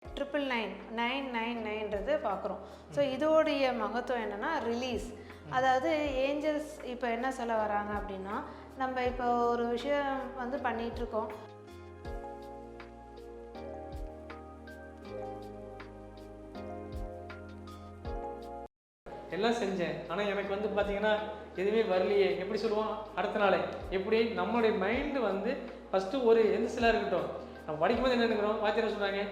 999 பார்க்குறோம். ஸோ இதோடைய மகத்துவம் என்னென்னா ரிலீஸ். அதாவது ஏஞ்சல்ஸ் இப்போ என்ன சொல்ல வராங்க அப்படின்னா, நம்ம இப்போ ஒரு விஷயம் வந்து பண்ணிகிட்ருக்கோம். எல்லாம் செஞ்சேன், ஆனால் எனக்கு வந்து பார்த்தீங்கன்னா எதுவுமே வரலையே. எப்படி சொல்லுவோம் அடுத்த நாளே? எப்படி நம்மளுடைய மைண்டு வந்து ஃபஸ்ட்டு ஒரு எந்த சிலாக இருக்கட்டும், நம்ம படிக்கும்போது என்ன நினைக்கிறோம், வாத்தியார் சொன்னாங்க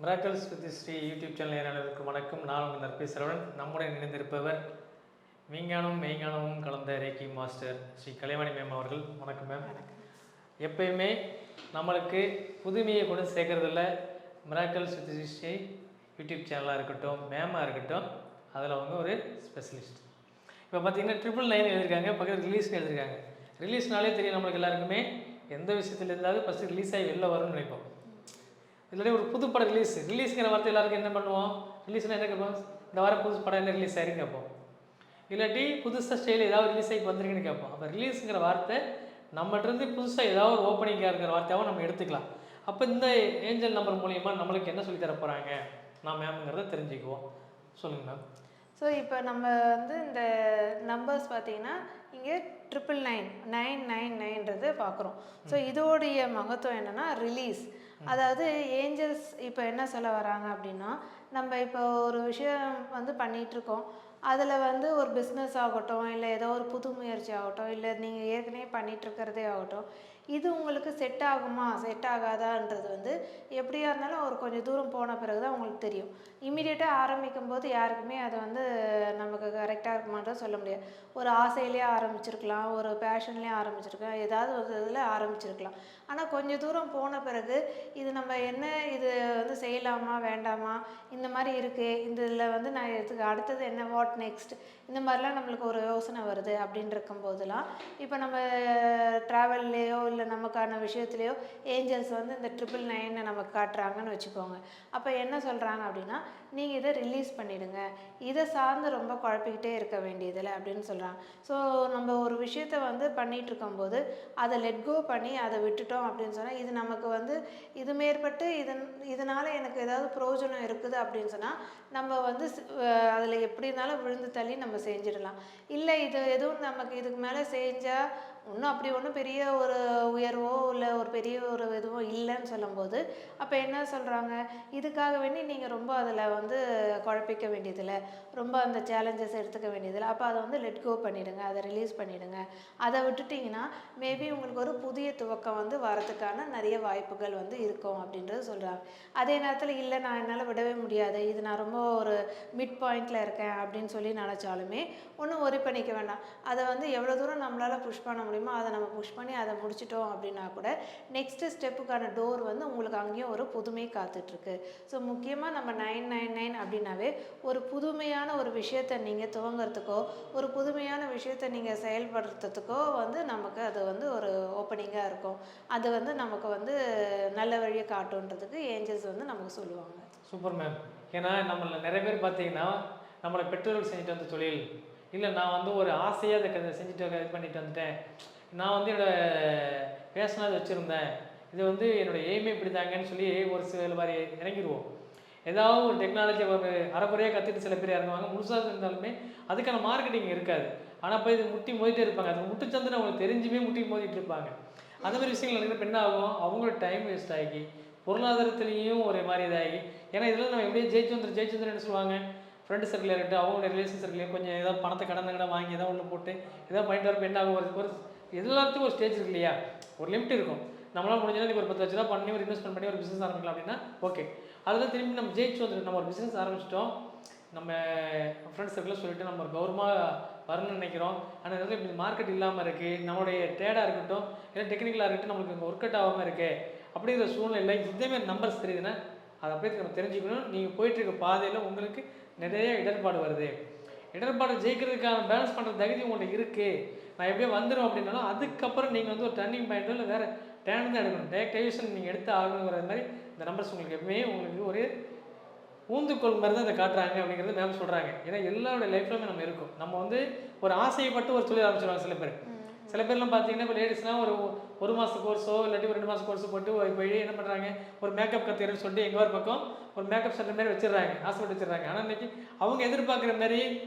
miracles with Sri YouTube channel நேயர்களுக்கு வணக்கம். நான் உங்கள் நற்பி சரவணன். நம்முடன் இணைந்திருப்பவர் விஞ்ஞானமும் மெய்ஞானமும் கலந்த reiki master Sri Kalaivani ma'am அவர்கள். வணக்கம் மேம். எப்பயுமே நம்மளுக்கு புதுமையை கொண்டு சேர்க்கறதில்ல மிராக்கிள்ஸ் வித் ஸ்ரீ யூடியூப் சேனலாக இருக்கட்டும், மேமாக இருக்கட்டும், அதில் அவங்க ஒரு ஸ்பெஷலிஸ்ட். இப்போ பார்த்தீங்கன்னா 999 எழுதியிருக்காங்க, பக்கத்தில் ரிலீஸ்னு எழுதியிருக்காங்க. ரிலீஸ்னாலே தெரியும் நம்மளுக்கு எல்லாருக்குமே எந்த விஷயத்தில் இருந்தாலும் ஃபஸ்ட்டு ரிலீஸ் ஆகி வெளில வரும்னு நினைப்போம். இதில் ஒரு புது படம் ரிலீஸுங்கிற வார்த்தை எல்லாருக்கும் என்ன பண்ணுவோம், ரிலீஸ்னால் என்ன கேட்போம், இந்த வாரம் புது படம் என்ன ரிலீஸ் ஆகிருன்னு கேட்போம். இல்லாட்டி புதுசாக ஸ்டைல் ஏதாவது ரிலீஸ் ஆகி வந்துருக்குன்னு கேட்போம். அப்போ ரிலீஸுங்கிற வார்த்தை நம்மகிட்டருந்து புதுசாக ஏதாவது ஒரு ஓப்பனிங்காக இருக்கிற வார்த்தையாகவும் நம்ம எடுத்துக்கலாம். அப்போ இந்த ஏஞ்சல் நம்பர் மூலிமா நம்மளுக்கு என்ன சொல்லி தர போகிறாங்க, நான் மேம்ங்கிறத தெரிஞ்சுக்குவோம். சொல்லுங்கள் மேம். ஸோ இப்போ நம்ம வந்து இந்த நம்பர்ஸ் பார்த்தீங்கன்னா இங்கே 999 பார்க்குறோம். ஸோ இதோடைய மகத்துவம் என்னென்னா ரிலீஸ். அதாவது ஏஞ்சல்ஸ் இப்போ என்ன சொல்ல வராங்க அப்படின்னா, நம்ம இப்போ ஒரு விஷயம் வந்து பண்ணிகிட்ருக்கோம். அதில் வந்து ஒரு பிஸ்னஸ் ஆகட்டும், இல்லை ஏதோ ஒரு புது முயற்சி ஆகட்டும், இல்லை நீங்கள் ஏற்கனவே பண்ணிகிட்ருக்கிறதே ஆகட்டும், இது உங்களுக்கு செட் ஆகுமா செட் ஆகாதான்றது வந்து எப்படியா இருந்தாலும் ஒரு கொஞ்சம் தூரம் போன பிறகு தான் உங்களுக்கு தெரியும். இம்மிடியேட்டாக ஆரம்பிக்கும் போது யாருக்குமே அதை வந்து நமக்கு கரெக்டாக இருக்குமான்றது சொல்ல முடியாது. ஒரு ஆசையிலே ஆரம்பிச்சிருக்கலாம், ஒரு பேஷன்லேயே ஆரம்பிச்சிருக்கலாம், ஏதாவது ஒரு இதில் ஆரம்பிச்சிருக்கலாம். ஆனால் கொஞ்சம் தூரம் போன பிறகு இது நம்ம என்ன, இது வந்து செய்யலாமா வேண்டாமா, இந்த மாதிரி இருக்குது, இந்த இதில் வந்து நான் இதுக்கு அடுத்தது என்ன, வாட் நெக்ஸ்ட், இந்த மாதிரிலாம் நம்மளுக்கு ஒரு யோசனை வருது அப்படின்னு இருக்கும்போதெல்லாம் இப்போ நம்ம ட்ராவல்லையோ இல்லை நமக்கான விஷயத்துலையோ ஏஞ்சல்ஸ் வந்து இந்த 999 நமக்கு காட்டுறாங்கன்னு வச்சுக்கோங்க. அப்போ என்ன சொல்கிறாங்க அப்படின்னா, நீங்கள் இதை ரிலீஸ் பண்ணிவிடுங்க, இதை சார்ந்து ரொம்ப குழப்பிக்கிட்டே இருக்க வேண்டியதில்லை அப்படின்னு சொல்கிறாங்க. ஸோ நம்ம ஒரு விஷயத்தை வந்து பண்ணிகிட்டு இருக்கும்போது அதை லெட் கோ பண்ணி அதை விட்டுட்டோம் அப்படின்னு சொன்னால், இது நமக்கு வந்து இது மேற்பட்டு இதனால் எனக்கு ஏதாவது பிரயோஜனம் இருக்குது அப்படின்னு சொன்னால் நம்ம வந்து அதில் எப்படி இருந்தாலும் விழுந்து தள்ளி நம்ம செஞ்சிடலாம். இல்லை இது எதுவும் நமக்கு இதுக்கு மேலே செஞ்சால் ஒன்றும் அப்படி ஒன்றும் பெரிய ஒரு உயர்வோ இல்லை ஒரு பெரிய ஒரு இதுவோ இல்லைன்னு சொல்லும்போது அப்போ என்ன சொல்கிறாங்க, இதுக்காக வேண்டி நீங்கள் ரொம்ப அதில் வந்து குழப்பிக்க வேண்டியதில்லை, ரொம்ப அந்த சேலஞ்சஸ் எடுத்துக்க வேண்டியதில்லை. அப்போ அதை வந்து லெட் கோ பண்ணிவிடுங்க, அதை ரிலீஸ் பண்ணிவிடுங்க. அதை விட்டுட்டிங்கன்னா மேபி உங்களுக்கு ஒரு புதிய துவக்கம் வந்து வரதுக்கான நிறைய வாய்ப்புகள் வந்து இருக்கும் அப்படின்றது சொல்கிறாங்க. அதே நேரத்தில் இல்லை நான் என்னால் விடவே முடியாது, இது நான் ரொம்ப ஒரு மிட் பாயிண்டில் இருக்கேன் அப்படின்னு சொல்லி நினச்சாலுமே ஒன்றும் ஒரி பண்ணிக்க வேண்டாம். அதை வந்து எவ்வளோ தூரம் நம்மளால் புஷ் பண்ண முடியுமோ அதை நம்ம புஷ் பண்ணி அதை முடிச்சிட்டோம் அப்படின்னா கூட நெக்ஸ்ட்டு ஸ்டெப்புக்கான டோர் வந்து உங்களுக்கு அங்கேயும் ஒரு புதுமை காத்துட்ருக்கு. ஸோ முக்கியமாக நம்ம 999 அப்படின்னாவே ஒரு புதுமையான ஒரு விஷயத்தை நீங்கள் துவங்கிறதுக்கோ ஒரு புதுமையான விஷயத்தை நீங்கள் செயல்படுத்துறதுக்கோ வந்து நமக்கு அது வந்து ஒரு ஓப்பனிங்காக இருக்கும். அது வந்து நமக்கு வந்து நல்ல வழியை காட்டுன்றதுக்கு ஏஞ்சல்ஸ் வந்து நமக்கு சொல்லுவாங்க. Super ma'am. ஏன்னா நம்மள நிறைய பேர் பார்த்தீங்கன்னா நம்மளை பெற்றோர்கள் செஞ்சுட்டு வந்த தொழில், இல்லை நான் வந்து ஒரு ஆசையாக அதை செஞ்சுட்டு இது பண்ணிட்டு வந்துட்டேன், நான் வந்து என்னோடய பேஷனாக வச்சுருந்தேன், இது வந்து என்னோடய எய்மே இப்படி தாங்கன்னு சொல்லி ஒரு சில மாதிரி இறங்கிடுவோம். ஏதாவது ஒரு டெக்னாலஜி ஒரு அரைக்குறையாக கற்றுட்டு சில பேர் இறங்குவாங்க. முழுசாக இருந்தாலுமே அதுக்கான மார்க்கெட்டிங் இருக்காது. ஆனால் போய் இது முட்டி மோதிட்டே இருப்பாங்க. அது முட்டுச்சந்துன்னு அவங்களுக்கு தெரிஞ்சுமே முட்டி மோதிட்டு இருப்பாங்க. அந்த மாதிரி விஷயங்கள் நடக்கிற என்ன ஆகும், அவங்களோட டைம் வேஸ்ட் ஆகி பொருளாதாரத்துலேயும் ஒரு மாதிரி இதாகி, ஏன்னா இதில் நம்ம எப்படியே ஜெயிச்சந்திரன் என்ன சொல்லுவாங்க, ஃப்ரெண்டு சர்க்கிள் இருக்கட்டும், அவங்களோட ரிலேஷன் சர்க்கிளையும் கொஞ்சம் ஏதாவது பணத்தை கடன் வாங்கி ஏதாவது ஒன்று போட்டு ஏதாவது பண்ணிட்டு வரப்போ என்ன ஆகும், ஒரு எல்லாத்துக்கும் ஒரு ஸ்டேஜ் இருக்கு இல்லையா, ஒரு லிமிட் இருக்கும். நம்மளால் முடிஞ்சதுன்னா நீங்கள் ஒரு 10 லட்ச ரூபா பண்ணி ஒரு இன்வெஸ்ட்மெண்ட் பண்ணி ஒரு பிஸ்னஸ் ஆரம்பிக்கலாம் அப்படின்னா ஓகே. அதில் திரும்பி நம்ம ஜெயிச்சு வந்துட்டு நம்ம ஒரு பிஸ்னஸ் ஆரம்பிச்சிட்டோம், நம்ம ஃப்ரெண்ட்ஸ் சர்க்கிளில் சொல்லிட்டு நம்ம ஒரு கௌரவமாக வரணும்னு நினைக்கிறோம். ஆனால் இதில் இப்படி மார்க்கெட் இல்லாமல் இருக்குது, நம்மளுடைய ட்ரேடாக இருக்கட்டும் இல்லை டெக்னிக்கலாக இருக்கட்டும் நம்மளுக்கு இங்கே ஒர்க் அவுட் ஆகாமல் இருக்குது அப்படிங்கிற சூழ்நிலை இதேமாதிரி நம்பர்ஸ் தெரியுதுன்னா அதை அப்படியே நம்ம தெரிஞ்சுக்கணும். நீங்கள் போயிட்டுருக்க பாதையில் உங்களுக்கு நிறைய இடர்பாடு வருது, இடர்பாடு ஜெயிக்கிறதுக்கான பேலன்ஸ் பண்ணுற தகுதி உங்கள்கிட்ட இருக்குது, நான் எப்படியோ வந்துடும் அப்படின்னாலும் அதுக்கப்புறம் நீங்கள் வந்து ஒரு டர்னிங் பாயிண்ட்டோ இல்லை வேறு டேன் தான் எடுக்கணும். டேரக்டைசேஷன் நீங்கள் எடுத்து ஆகணுங்கிற மாதிரி இந்த நம்பர்ஸ் உங்களுக்கு எப்பவுமே உங்களுக்கு ஒரு ஊந்துக்கோள் மாதிரி தான் இதை காட்டுறாங்க அப்படிங்கிறது மேம் சொல்கிறாங்க. ஏன்னா எல்லாரோட லைஃப்லையுமே நம்ம இருக்கும். நம்ம வந்து ஒரு ஆசைப்பட்டு ஒரு தொழில் ஆரம்பிச்சிடுவாங்க சில பேர்லாம் பார்த்தீங்கன்னா இப்போ லேடிஸ்லாம் ஒரு மாத கோர்ஸோ இல்லாட்டி ஒரு 2 மாத கோர்ஸோ போட்டு போய் என்ன பண்ணுறாங்க, ஒரு மேக்கப் கற்றுக்கிறேன்னு சொல்லிட்டு எங்கே ஒரு பக்கம் ஒரு மேக்கப் சென்டர் மாதிரி வச்சிடுறாங்க, ஆசைப்பட்டு வச்சிடுறாங்க. ஆனால் இன்றைக்கி அவங்க எதிர்பார்க்குற மாதிரி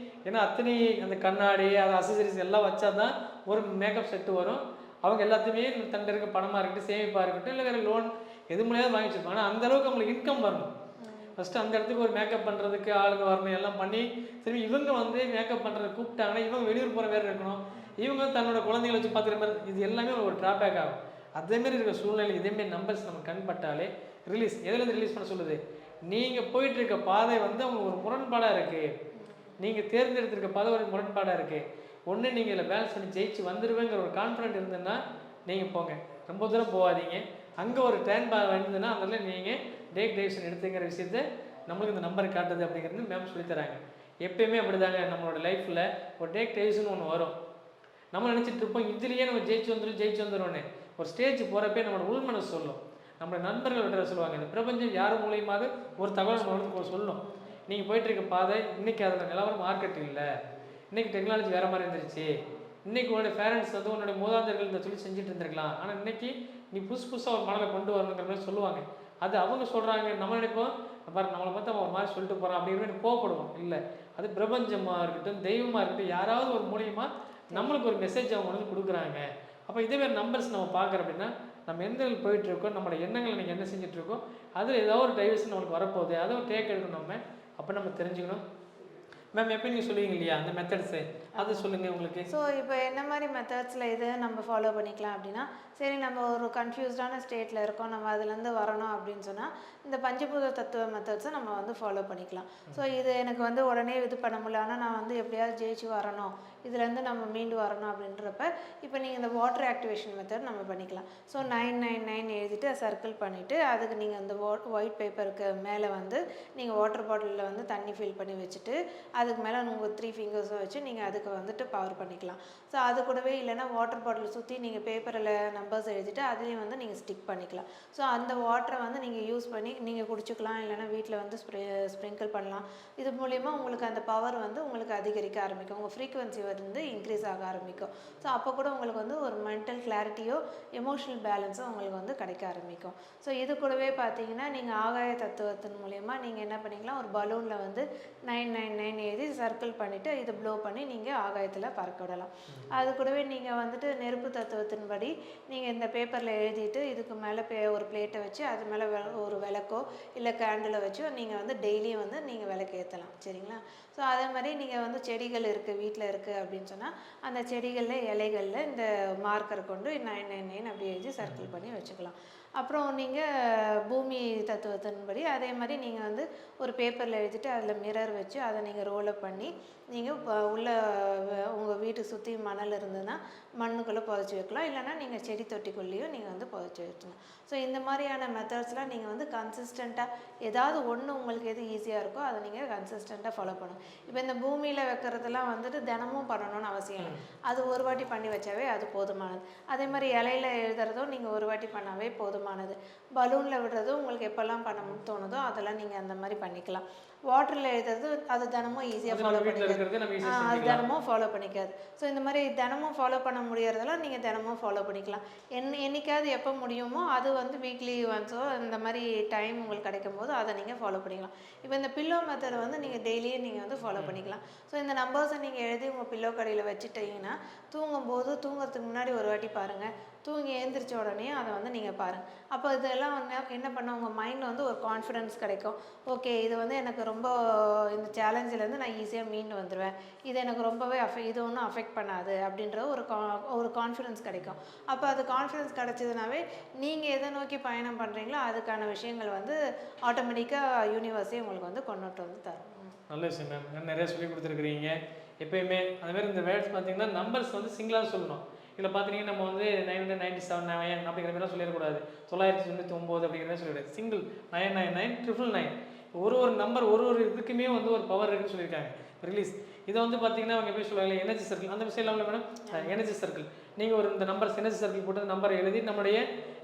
ஏன்னா அத்தனை அந்த கண்ணாடி அது அசசரிஸ் எல்லாம் வச்சா தான் ஒரு மேக்கப் செட்டு வரும். அவங்க எல்லாத்தையுமே தண்ட இருக்க பணமாக இருக்கட்டும் சேமிப்பாக இருக்கட்டும் இல்லை வேறு லோன் எது மூலியாவது வாங்கி வச்சுருப்பாங்க. ஆனால் அந்தளவுக்கு அவங்களுக்கு இன்கம் வரணும். ஃபஸ்ட்டு அந்த இடத்துக்கு ஒரு மேக்கப் பண்ணுறதுக்கு ஆளுங்க வரணும், எல்லாம் பண்ணி திரும்பி இவங்க வந்து மேக்கப் பண்ணுறதுக்கு கூப்பிட்டாங்கன்னா இவங்க வெளியூர் போகிற வேறு இருக்கணும், இவங்க தன்னோட குழந்தைகளை வச்சு பார்க்குற மாதிரி இது எல்லாமே ஒரு ட்ராபேக் ஆகும். அதேமாரி இருக்கிற சூழ்நிலை இதேமாரி நம்பர்ஸ் நம்ம கண்பட்டாலே ரிலீஸ் எதுலேருந்து ரிலீஸ் பண்ண சொல்லுது, நீங்கள் போயிட்டுருக்க பாதை வந்து அவங்க ஒரு முரண்பாடாக இருக்குது, நீங்கள் தேர்ந்தெடுத்திருக்க பாதை ஒரு முரண்பாடாக இருக்குது. ஒன்று நீங்கள் இதில் பேலன்ஸ் பண்ணி ஜெயிச்சு வந்துடுவேங்கிற ஒரு கான்ஃபிடென்ட் இருந்ததுன்னா நீங்கள் போங்க, ரொம்ப தூரம் போகாதீங்க. அங்கே ஒரு டேன் வந்ததுன்னா அதில் நீங்கள் டேக் டேஷன் எடுத்துங்கிற விஷயத்த நம்மளுக்கு இந்த நம்பர் காட்டுது அப்படிங்கிறது மேம் சொல்லித்தராங்க. எப்பயுமே அப்படி தாங்க நம்மளோட லைஃப்பில் ஒரு டேக் டேஷன் ஒன்று வரும். நம்ம நினச்சிட்டு இருப்போம் இதுலேயே நம்ம ஜெயிச்சு வந்துடும்னு. ஒரு ஸ்டேஜ் போகிறப்பே நம்மளோட உள்மனசு சொல்லும், நம்மளோட நண்பர்கள் விட சொல்லுவாங்க, இந்த பிரபஞ்சம் யார் மூலியமாக ஒரு தகவல் நம்மளுக்கு சொல்லும். நீங்கள் போயிட்டுருக்க பாதை இன்றைக்கி அதில் நிலவரம் மார்க்கெட் இல்லை, இன்றைக்கி டெக்னாலஜி வேறு மாதிரி இருந்துருச்சு, இன்றைக்கி உன்னுடைய பேரண்ட்ஸ் வந்து உன்னுடைய மூதாதையர்கள் இந்த சொல்லி செஞ்சுட்டு இருந்திருக்கலாம், ஆனால் இன்றைக்கி நீ புதுசாக ஒரு மனதை கொண்டு வரணுங்கிற மாதிரி சொல்லுவாங்க. அது அவங்க சொல்கிறாங்க, நம்ம நினைப்போம் பாரு நம்மளை பார்த்து அவன் ஒரு மாதிரி சொல்லிட்டு போகிறான் அப்படிங்கிற மாதிரி கோவப்படுவோம். இல்லை, அது பிரபஞ்சமாக இருக்கட்டும் தெய்வமாக இருக்கட்டும் யாராவது ஒரு மூலியமாக நம்மளுக்கு ஒரு மெசேஜ் அவங்க வந்து கொடுக்குறாங்க. அப்போ இதேமாதிரி நம்பர்ஸ் நம்ம பார்க்குறோம் அப்படின்னா நம்ம எந்த போயிட்டுருக்கோம், நம்மளோட எண்ணங்களை நீங்கள் என்ன செஞ்சிட்ருக்கோம், அதில் ஏதோ ஒரு டைவர்ஷன் நம்மளுக்கு வரப்போகுது, அதை ஒரு டேக் எடுக்கணும் நம்ம. அப்போ நம்ம தெரிஞ்சுக்கணும். மேம் எப்போ நீங்கள் சொல்லுவீங்க இல்லையா அந்த மெத்தட்ஸு அதை சொல்லுங்கள் உங்களுக்கு. ஸோ இப்போ என்ன மாதிரி மெத்தட்ஸில் இது நம்ம ஃபாலோ பண்ணிக்கலாம் அப்படின்னா, சரி நம்ம ஒரு கன்ஃபியூஸ்டான ஸ்டேட்டில் இருக்கோம், நம்ம அதுலேருந்து வரணும் அப்படின்னு சொன்னால் இந்த பஞ்சபூத தத்துவ மெத்தட்ஸை நம்ம வந்து ஃபாலோ பண்ணிக்கலாம். ஸோ இது எனக்கு வந்து உடனே இது பண்ண முடியல, ஆனால் நான் வந்து எப்படியாவது ஜெயிச்சு வரணும், இதுலேருந்து நம்ம மீண்டு வரணும் அப்படின்றப்ப இப்போ நீங்கள் இந்த வாட்டர் ஆக்டிவேஷன் மெத்தட் நம்ம பண்ணிக்கலாம். ஸோ 999 எழுதிட்டு சர்க்கிள் பண்ணிவிட்டு அதுக்கு நீங்கள் அந்த ஒயிட் பேப்பருக்கு மேலே வந்து நீங்கள் வாட்டர் பாட்டிலில் வந்து தண்ணி ஃபில் பண்ணி வச்சுட்டு அதுக்கு மேலே உங்கள் 3 ஃபிங்கர்ஸும் வச்சு நீங்கள் அதுக்கு வந்துட்டு பவர் பண்ணிக்கலாம். ஸோ அது கூடவே இல்லைன்னா வாட்டர் பாட்டில் சுற்றி நீங்கள் பேப்பரில் நம்பர்ஸ் எழுதிட்டு அதுலேயும் வந்து நீங்கள் ஸ்டிக் பண்ணிக்கலாம். ஸோ அந்த வாட்டரை வந்து நீங்கள் யூஸ் பண்ணி நீங்கள் குடிச்சிக்கலாம், இல்லைனா வீட்டில் வந்து ஸ்ப்ரிங்கிள் பண்ணலாம். இது மூலயமா உங்களுக்கு அந்த பவர் வந்து உங்களுக்கு அதிகரிக்க ஆரம்பிக்கும், உங்கள் ஃப்ரீக்குவென்சி வந்து இன்க்ரீஸ் ஆக ஆரம்பிக்கும். ஸோ அப்போ கூட உங்களுக்கு வந்து ஒரு மென்டல் கிளாரிட்டியோ எமோஷனல் பேலன்ஸோ உங்களுக்கு வந்து கிடைக்க ஆரம்பிக்கும். ஸோ இது கூடவே பார்த்தீங்கன்னா நீங்கள் ஆகாய தத்துவத்தின் மூலயமா நீங்கள் என்ன பண்ணிக்கலாம், ஒரு பலூனில் வந்து 999 எழுதி சர்க்கிள் பண்ணிவிட்டு இதை ப்ளோ பண்ணி நீங்கள் ஆகாயத்தில் பறக்க விடலாம். அது கூடவே நீங்கள் வந்துட்டு நெருப்பு தத்துவத்தின்படி நீங்கள் இந்த பேப்பரில் எழுதிட்டு இதுக்கு மேலே ஒரு பிளேட்டை வச்சு அது மேலே ஒரு விளக்கோ இல்லை கேண்டிலோ வச்சு நீங்கள் வந்து டெய்லியும் வந்து நீங்கள் விளக்கு ஏற்றலாம். சரிங்களா? ஸோ அதே மாதிரி நீங்கள் வந்து செடிகள் இருக்குது வீட்டில் இருக்குது அப்படின்னு சொன்னால் அந்த செடிகளில் இலைகளில் இந்த மார்க்கரை கொண்டு 999 அப்படி எழுதி சர்க்கிள் பண்ணி வச்சுக்கலாம். அப்புறம் நீங்கள் பூமி தத்துவத்தின்படி அதே மாதிரி நீங்கள் வந்து ஒரு பேப்பரில் எழுதிட்டு அதில் மிரர் வச்சு அதை நீங்கள் ரோலப் பண்ணி நீங்கள் உள்ள உங்கள் வீட்டை சுற்றி மணல் இருந்ததுன்னா மண்ணுக்குள்ளே புதைச்சி வைக்கலாம், இல்லைனா நீங்கள் செடி தொட்டிக்குள்ளேயும் நீங்கள் வந்து புதைச்சி வைக்கலாம். ஸோ இந்த மாதிரியான மெத்தட்ஸ்லாம் நீங்கள் வந்து கன்சிஸ்டண்ட்டாக ஏதாவது ஒன்று உங்களுக்கு எது ஈஸியாக இருக்கோ அதை நீங்கள் கன்சிஸ்டண்ட்டாக ஃபாலோ பண்ணணும். இப்போ இந்த பூமியில் வைக்கிறதெல்லாம் வந்துட்டு தினமும் பண்ணணும்னு அவசியம் இல்லை, அது ஒரு வாட்டி பண்ணி வச்சாவே அது போதுமானது. அதே மாதிரி இலையில எழுதுறதும் நீங்கள் ஒரு வாட்டி பண்ணாவே போதுமானது. பலூனில் விடுறதும் உங்களுக்கு எப்போல்லாம் பண்ணணும்னு தோணுதோ அதெல்லாம் நீங்கள் அந்த மாதிரி பண்ணிக்கலாம். வாட்டரில் எழுதுறது அது தினமும் ஈஸியாக ஃபாலோ பண்ணிக்காது, அது தினமும் ஃபாலோ பண்ணிக்காது. ஸோ இந்த மாதிரி தினமும் ஃபாலோ பண்ண முடியறதெல்லாம் நீங்கள் தினமும் ஃபாலோ பண்ணிக்கலாம். என்னைக்காவது எப்போ முடியுமோ அது வந்து வீக்லி ஒன்ஸோ இந்த மாதிரி டைம் உங்களுக்கு கிடைக்கும் போது அதை நீங்கள் ஃபாலோ பண்ணிக்கலாம். இப்போ இந்த பில்லோ மெத்தடை வந்து நீங்கள் டெய்லியும் நீங்கள் வந்து ஃபாலோ பண்ணிக்கலாம். ஸோ இந்த நம்பர்ஸை நீங்கள் எழுதி உங்கள் பில்லோ கடையில் வச்சுட்டீங்கன்னா தூங்குறதுக்கு முன்னாடி ஒரு வாட்டி பாருங்கள், தூங்கி எழுந்திரிச்ச உடனே அதை வந்து நீங்கள் பாருங்கள். அப்போ இதெல்லாம் வந்து என்ன பண்ண உங்கள் மைண்டில் வந்து ஒரு கான்ஃபிடென்ஸ் கிடைக்கும். ஓகே, இது வந்து எனக்கு ரொம்ப இந்த சேலஞ்சிலேருந்து நான் ஈஸியாக மீண்டு வந்துடுவேன், இது எனக்கு ரொம்பவே இது ஒன்றும் அஃபெக்ட் பண்ணாது அப்படின்ற ஒரு கான்ஃபிடென்ஸ் கிடைக்கும். அப்போ அது கான்ஃபிடென்ஸ் கிடைச்சதுனாவே நீங்கள் எதை நோக்கி பயணம் பண்ணுறீங்களோ அதுக்கான விஷயங்கள் வந்து ஆட்டோமேட்டிக்காக யூனிவர்ஸே உங்களுக்கு வந்து கொண்டுட்டு வந்து தரும். நல்ல விஷயம் மேம். நிறைய சொல்லி கொடுத்துருக்குறீங்க. எப்பயுமே அதுமாதிரி இந்த வேர்ட்ஸ் பார்த்தீங்கன்னா நம்பர்ஸ் வந்து சிங்கிளாக சொல்லணும். இதில் பார்த்தீங்கன்னா நம்ம வந்து 997 அப்படிங்கிற மாதிரிலாம் சொல்லிடக்கூடாது. 999 அப்படிங்கிற மாதிரி சொல்லிவிடாது. சிங்கிள் 999 999 ஒரு நம்பர் ஒரு இதுக்குமே வந்து ஒரு பவர் இருக்குன்னு சொல்லியிருக்காங்க. ரிலீஸ் இதை வந்து பார்த்தீங்கன்னா அவங்க எப்படி சொல்லுவாங்க, எனர்ஜி சர்க்கிள் அந்த விஷயம் இல்லாமல் மேடம். எனர்ஜி சர்க்கிள் நீங்கள் ஒரு இந்த நம்பர் எனர்ஜி சர்க்கிள் போட்டு நம்பரை எழுதி நம்மளுடைய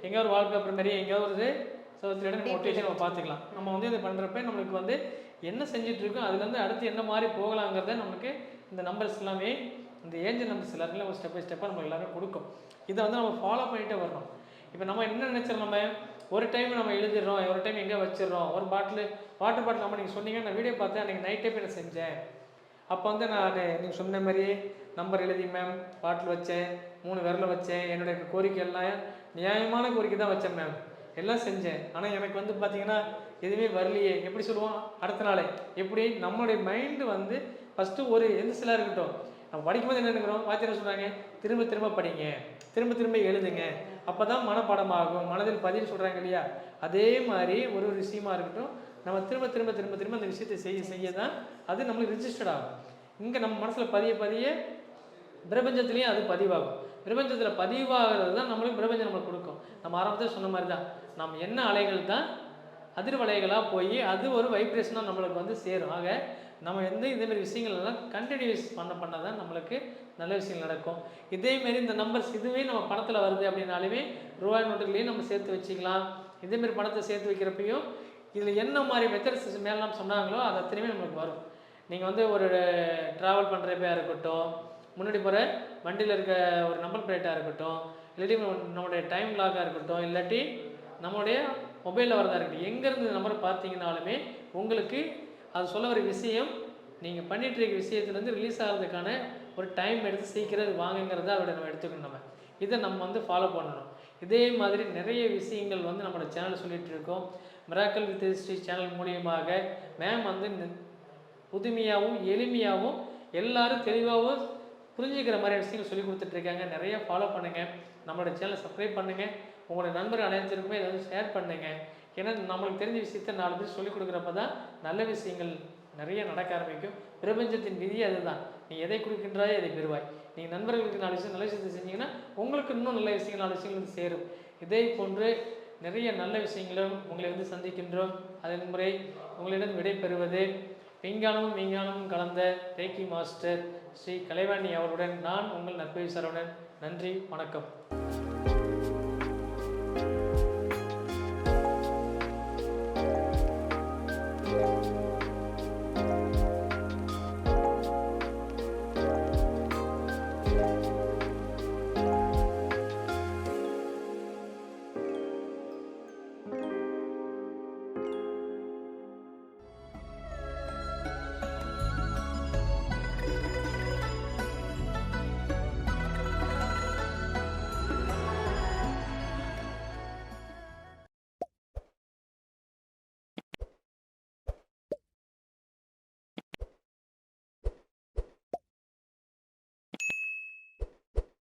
எங்கேயாவது ஒரு வால்பேப்பர் மாதிரி எங்கேயாவது ஒரு சோதத்தில் மோட்டிவேஷன் நம்ம பார்த்துக்கலாம். நம்ம வந்து இதை பண்ணுறப்ப நம்மளுக்கு வந்து என்ன செஞ்சிட்ருக்கோம் அதுலேருந்து அடுத்து என்ன மாதிரி போகலாங்கிறத நம்மளுக்கு இந்த நம்பர்ஸ் எல்லாமே இந்த ஏஞ்சல் நம்பர்ஸ் எல்லாருமே ஒரு ஸ்டெப் பை ஸ்டெப்பாக நம்ம எல்லாமே கொடுக்கும். இதை வந்து நம்ம ஃபாலோ பண்ணிகிட்டே வரணும். இப்போ நம்ம என்ன நினச்சிடறோம், நம்ம ஒரு டைம் நம்ம எழுதிடுறோம், ஒரு டைம் எங்கேயோ வச்சிடறோம். ஒரு வாட்டர் பாட்டில் நம்ம நீங்கள் சொன்னீங்க, நான் வீடியோ பார்த்தேன் அன்றைக்கி நைட்டே போய் நான் செஞ்சேன். அப்போ வந்து நான் நீங்கள் சொன்ன மாதிரியே நம்பர் எழுதி மேம் பாட்டில் வச்சேன், 3 விரலை வச்சேன், என்னுடைய கோரிக்கை எல்லாம் நியாயமான கோரிக்கை தான் வச்சேன் மேம், எல்லாம் செஞ்சேன். ஆனால் எனக்கு வந்து பார்த்தீங்கன்னா எதுவுமே வரலையே. எப்படி சொல்லுவோம் அடுத்த நாளே, எப்படி நம்மளுடைய மைண்டு வந்து ஃபஸ்ட்டு ஒரு எந்த சிலாக இருக்கட்டும், நம்ம படிக்கும்போது என்ன நினைக்கிறோம், வாத்தியார் சொல்கிறாங்க திரும்ப திரும்ப படிங்க, திரும்ப திரும்ப எழுதுங்க, அப்போ தான் மனப்பாடமாகும், மனதில் பதில் சொல்கிறாங்க இல்லையா. அதே மாதிரி ஒரு விஷயமா இருக்கட்டும், நம்ம திரும்ப திரும்ப திரும்ப திரும்ப அந்த விஷயத்தை செய்ய தான் அது நம்மளுக்கு ரிஜிஸ்டர்ட் ஆகும். இங்கே நம்ம மனசில் பதிய பிரபஞ்சத்துலேயும் அது பதிவாகும். பிரபஞ்சத்தில் பதிவாகிறது தான் நம்மளுக்கு பிரபஞ்சம் நம்மளுக்கு கொடுக்கும். நம்ம ஆரம்பத்தில் சொன்ன மாதிரி தான் நம்ம என்ன அலைகள் தான் அதிர்வலைகளாக போய் அது ஒரு வைப்ரேஷனாக நம்மளுக்கு வந்து சேரும். ஆக நம்ம இதேமாரி விஷயங்கள்லாம் கண்டினியூஸ் பண்ண தான் நம்மளுக்கு நல்ல விஷயங்கள் நடக்கும். இதேமாரி இந்த நம்பர்ஸ் இதுவே நம்ம பணத்தில் வருது அப்படின்னாலுமே ரூபாய் நோட்டுகளையும் நம்ம சேர்த்து வச்சுக்கலாம். இதேமாரி பணத்தை சேர்த்து வைக்கிறப்பையும் இதில் என்ன மாதிரி மெத்தட்ஸ் மேலாம் சொன்னாங்களோ அது அத்தனையுமே நம்மளுக்கு வரும். நீங்கள் வந்து ஒரு ட்ராவல் பண்ணுறப்பையாக இருக்கட்டும், முன்னாடி போகிற வண்டியில் இருக்க ஒரு நம்பர் பிளேட்டாக இருக்கட்டும், இல்லாட்டி நம்மளுடைய டைம் லாக்காக இருக்கட்டும், இல்லாட்டி நம்மளுடைய மொபைலில் வரதா இருக்கட்டும், எங்கேருந்து நம்பரை பார்த்தீங்கன்னாலுமே உங்களுக்கு அது சொல்ல வர விஷயம் நீங்கள் பண்ணிகிட்டு இருக்க விஷயத்துலேருந்து ரிலீஸ் ஆகிறதுக்கான ஒரு டைம் எடுத்து சீக்கிரம் வாங்குங்கிறத அதோட நம்ம எடுத்துக்கணும். நம்ம இதை நம்ம வந்து ஃபாலோ பண்ணணும். இதே மாதிரி நிறைய விஷயங்கள் வந்து நம்மளோட சேனல் சொல்லிகிட்டு இருக்கோம். மிராக்கிள் வித் ஹிஸ்ட்ரி சேனல் மூலியமாக மேம் வந்து புதுமையாகவும் எளிமையாகவும் எல்லாரும் தெளிவாகவும் புரிஞ்சுக்கிற மாதிரி விஷயங்கள் சொல்லி கொடுத்துட்ருக்காங்க. நிறைய ஃபாலோ பண்ணுங்கள், நம்மளோட சேனலை சப்ஸ்கிரைப் பண்ணுங்கள், உங்களோட நண்பர் அனைவருக்குமே ஏதாவது ஷேர் பண்ணுங்கள். ஏன்னா நம்மளுக்கு தெரிஞ்ச விஷயத்த 4 பேர் சொல்லிக் கொடுக்குறப்ப தான் நல்ல விஷயங்கள் நிறைய நடக்க ஆரம்பிக்கும். பிரபஞ்சத்தின் விதி அதுதான், நீ எதை கொடுக்கின்றாயோ அதை பெறுவாய். நீங்கள் நண்பர்களுக்கு 4 விஷயம் நல்ல விஷயத்தை செஞ்சீங்கன்னா உங்களுக்கு இன்னும் நல்ல விஷயங்கள் 4 விஷயங்கள் வந்து சேரும். இதே போன்று நிறைய நல்ல விஷயங்களும் உங்களை வந்து சந்திக்கின்றோம். அதன் முறை உங்களிடம் விடை பெறுவது விஞ்ஞானமும் கலந்த ரேக்கி மாஸ்டர் ஸ்ரீ கலைவாணி அவருடன் நான் உங்கள் நற்பவி சரவணன். நன்றி, வணக்கம்.